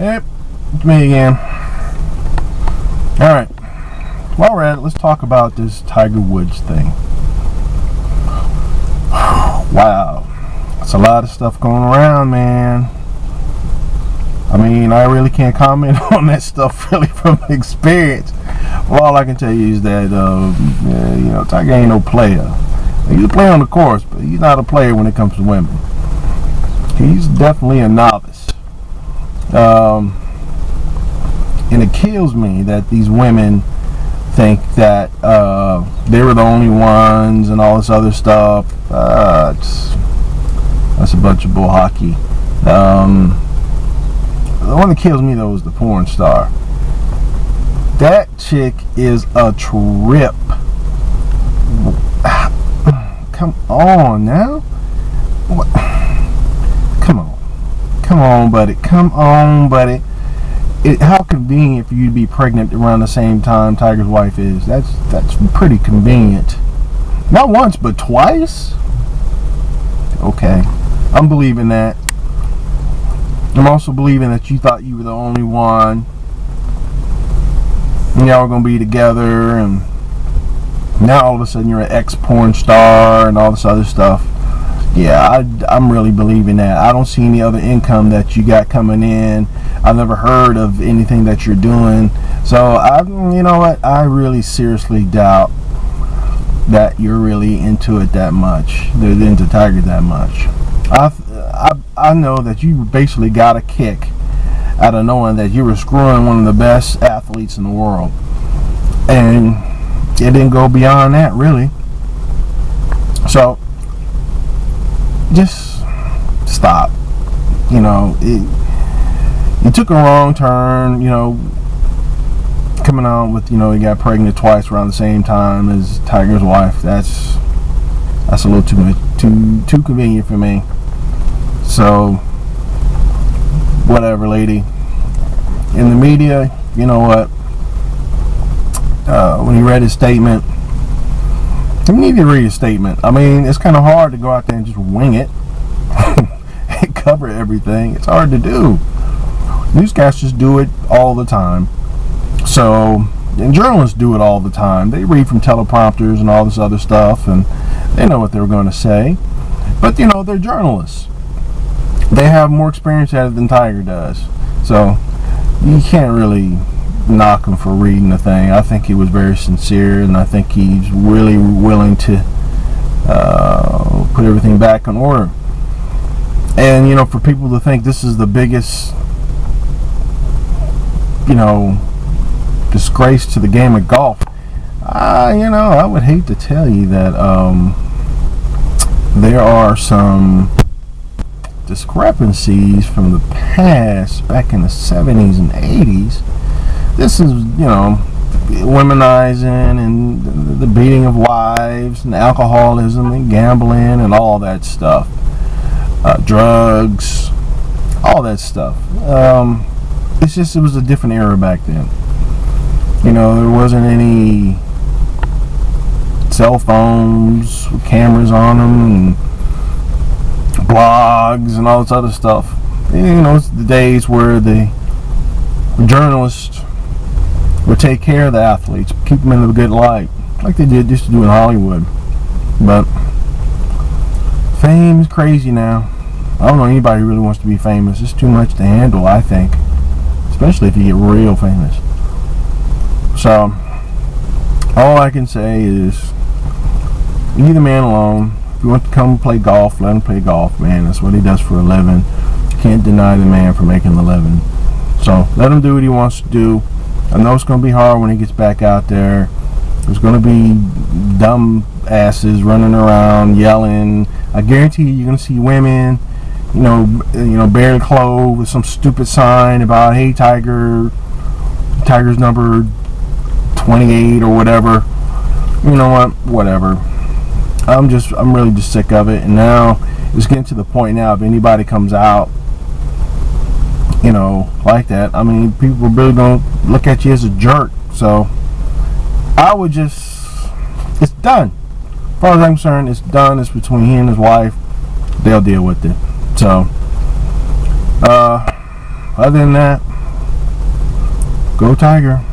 Yep, it's me again. Alright, while we're at it, let's talk about this Tiger Woods thing. Wow, that's a lot of stuff going around, man. I mean, I really can't comment on that stuff really from experience. Well, all I can tell you is that, Tiger ain't no player. He's a player on the course, but he's not a player when it comes to women. He's definitely a novice. And it kills me that these women think that they were the only ones and all this other stuff. That's a bunch of bull hockey. The one that kills me though is the porn star. That chick is a trip. Come on now. What? Come on, buddy. How convenient for you to be pregnant around the same time Tiger's wife is. That's pretty convenient. Not once, but twice? Okay. I'm believing that. I'm also believing that you thought you were the only one. And y'all were going to be together. And now all of a sudden you're an ex-porn star and all this other stuff. Yeah, I'm really believing that. I don't see any other income that you got coming in. I've never heard of anything that you're doing. So, you know what? I really seriously doubt that you're really into it that much. They're into Tiger that much. I know that you basically got a kick out of knowing that you were screwing one of the best athletes in the world. And it didn't go beyond that, really. So, just stop. You took a wrong turn, coming out with, you got pregnant twice around the same time as Tiger's wife. That's a little too much, too convenient for me. So, whatever, lady. In the media, you know what? When he read his statement, you need to read his statement. I mean, it's kind of hard to go out there and just wing it and cover everything. It's hard to do. Newscasters do it all the time. So, and journalists do it all the time. They read from teleprompters and all this other stuff, and they know what they're going to say. But, they're journalists. They have more experience at it than Tiger does. So, you can't really knock him for reading the thing. I think he was very sincere, and I think he's really willing to put everything back in order. And for people to think this is the biggest disgrace to the game of golf, I would hate to tell you that there are some discrepancies from the past back in the 70s and 80s. This is, womenizing and the beating of wives and alcoholism and gambling and all that stuff. Drugs, all that stuff. It was a different era back then. There wasn't any cell phones with cameras on them and blogs and all this other stuff. It's the days where the journalists would take care of the athletes, keep them in a good light, like they used to do in Hollywood. But fame is crazy now. I don't know anybody who really wants to be famous. It's too much to handle, I think, especially if you get real famous. So, all I can say is, leave the man alone. If you want to come play golf, let him play golf, man. That's what he does for a living. You can't deny the man for making a living. So, let him do what he wants to do. I know it's going to be hard when he gets back out there. There's going to be dumb asses running around, yelling. I guarantee you're going to see women, barely clothed with some stupid sign about, hey, Tiger's number 28 or whatever. You know what? Whatever. I'm really just sick of it. And now it's getting to the point now, if anybody comes out, like that, I mean, people are really going to look at you as a jerk. So I would it's done. As far as I'm concerned, it's done. It's between he and his wife. They'll deal with it. So other than that, go Tiger.